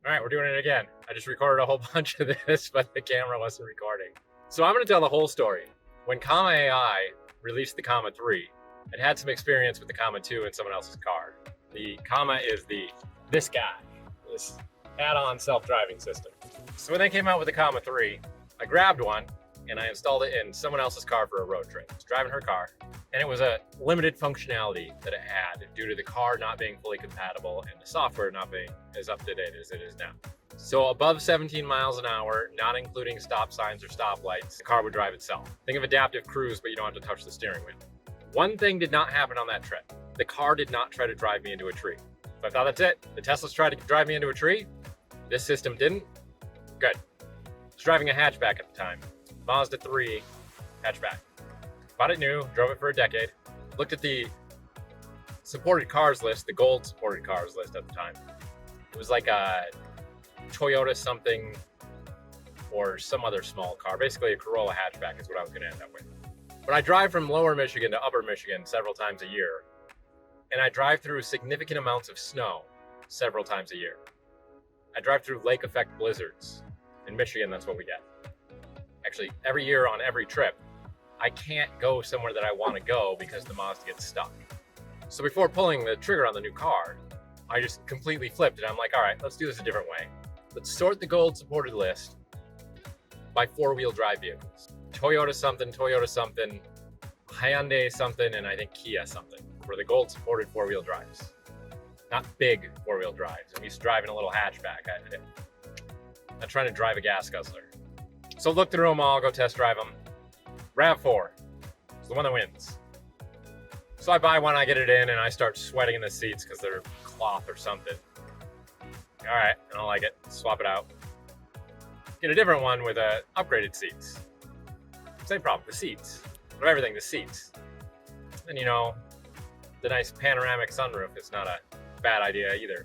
All right, we're doing it again. I just recorded a whole bunch of this, but the camera wasn't recording. So I'm going to tell the whole story. When Comma AI released the Comma 3, it had some experience with the Comma 2 in someone else's car. The Comma is this guy, this add-on self-driving system. So when they came out with the Comma 3, I grabbed one and I installed it in someone else's car for a road trip. I was driving her car, and it was a limited functionality that it had due to the car not being fully compatible and the software not being as up to date as it is now. So above 17 miles an hour, not including stop signs or stoplights, the car would drive itself. Think of adaptive cruise, but you don't have to touch the steering wheel. One thing did not happen on that trip. The car did not try to drive me into a tree. So I thought, that's it. The Teslas tried to drive me into a tree. This system didn't. Good. I was driving a hatchback at the time. Mazda 3 hatchback. Bought it new, drove it for a decade. Looked at the supported cars list, the gold supported cars list at the time. It was like a Toyota something or some other small car. Basically a Corolla hatchback is what I was gonna end up with. But I drive from lower Michigan to upper Michigan several times a year. And I drive through significant amounts of snow several times a year. I drive through lake effect blizzards. In Michigan, that's what we get. Actually, every year on every trip, I can't go somewhere that I want to go because the Mazda gets stuck. So before pulling the trigger on the new car, I just completely flipped and I'm like, all right, let's do this a different way. Let's sort the gold supported list by four-wheel drive vehicles. Toyota something, Hyundai something, and I think Kia something for the gold supported four-wheel drives. Not big four-wheel drives. I'm used to driving a little hatchback. I'm not trying to drive a gas guzzler. So look through them all, go test drive them. RAV4 is the one that wins. So I buy one, I get it in, and I start sweating in the seats because they're cloth or something. All right, I don't like it, swap it out. Get a different one with upgraded seats. Same problem, the seats. But everything, the seats. And the nice panoramic sunroof is not a bad idea either.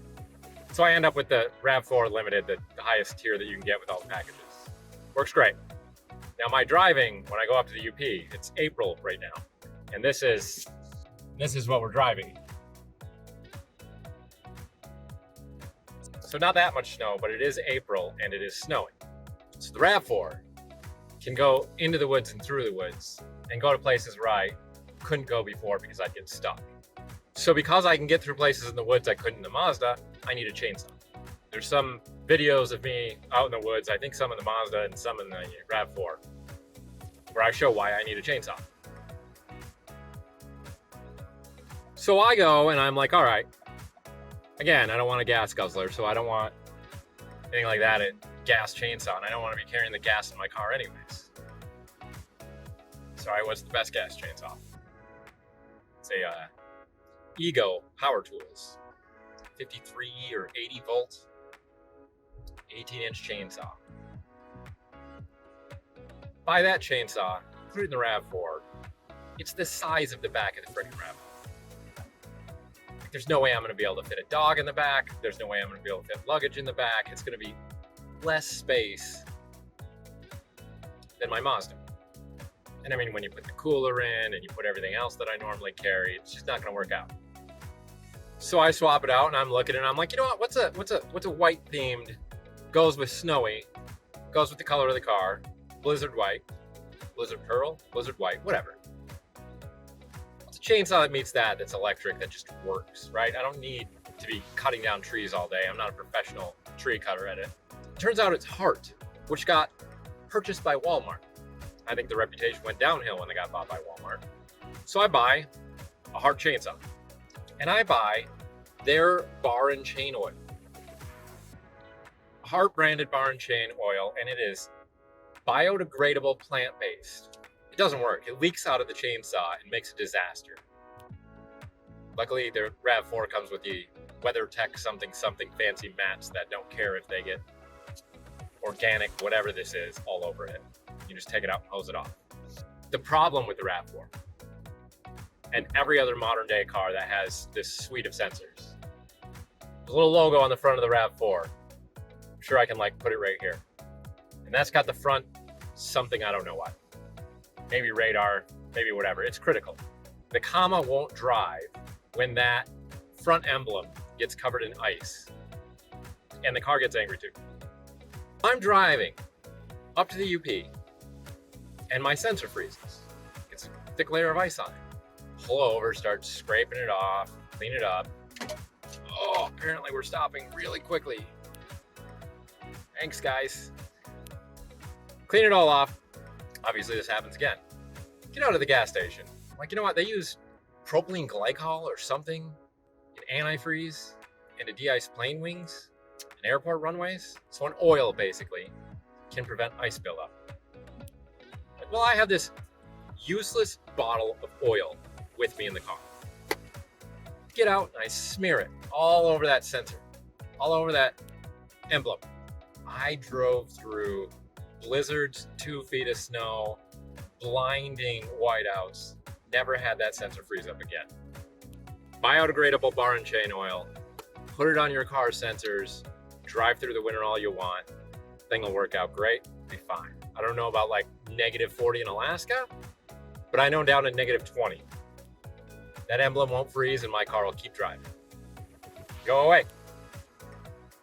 So I end up with the RAV4 Limited, the highest tier that you can get with all the packages. Works great. Now my driving, when I go up to the UP, it's April right now. And this is what we're driving. So not that much snow, but it is April and it is snowing. So the RAV4 can go into the woods and through the woods and go to places where I couldn't go before because I'd get stuck. So because I can get through places in the woods I couldn't in the Mazda, I need a chainsaw. There's some videos of me out in the woods, I think some in the Mazda and some in the RAV4, where I show why I need a chainsaw. So I go and I'm like, all right, again, I don't want a gas guzzler, so I don't want anything like that, a gas chainsaw, and I don't want to be carrying the gas in my car anyways. Sorry, what's the best gas chainsaw? It's a Ego Power Tools, 53 or 80 volt, 18-inch chainsaw. Buy that chainsaw, put it in the RAV4. It's the size of the back of the freaking RAV4. There's no way I'm gonna be able to fit a dog in the back. There's no way I'm gonna be able to fit luggage in the back. It's gonna be less space than my Mazda. And I mean, when you put the cooler in and you put everything else that I normally carry, it's just not gonna work out. So I swap it out and I'm looking and I'm like, you know what, what's a white themed, goes with snowy, goes with the color of the car, blizzard white, blizzard pearl, blizzard white, whatever. It's a chainsaw that meets that's electric, that just works, right? I don't need to be cutting down trees all day. I'm not a professional tree cutter at it. Turns out it's Hart, which got purchased by Walmart. I think the reputation went downhill when they got bought by Walmart. So I buy a Hart chainsaw. And I buy their bar and chain oil. Hart branded bar and chain oil, and it is biodegradable plant-based. It doesn't work. It leaks out of the chainsaw and makes a disaster. Luckily, the RAV4 comes with the WeatherTech something fancy mats that don't care if they get organic, whatever this is, all over it. You just take it out and hose it off. The problem with the RAV4 and every other modern day car that has this suite of sensors, there's a little logo on the front of the RAV4. I'm sure I can put it right here. And that's got the front something, I don't know what. Maybe radar, maybe whatever. It's critical. The Comma won't drive when that front emblem gets covered in ice. And the car gets angry too. I'm driving up to the UP and my sensor freezes. Gets a thick layer of ice on it. Pull over, start scraping it off, clean it up. Oh, apparently we're stopping really quickly. Thanks, guys. Clean it all off. Obviously, this happens again. Get out of the gas station. Like, you know what? They use propylene glycol or something in antifreeze and to de-ice plane wings and airport runways. So an oil, basically, can prevent ice buildup. Well, I have this useless bottle of oil with me in the car. Get out and I smear it all over that sensor, all over that emblem. I drove through blizzards, 2 feet of snow, blinding whiteouts. Never had that sensor freeze up again. Biodegradable bar and chain oil. Put it on your car sensors. Drive through the winter all you want. Thing will work out great. Be fine. I don't know about like -40 in Alaska, but I know down at -20. That emblem won't freeze and my car will keep driving. Go away.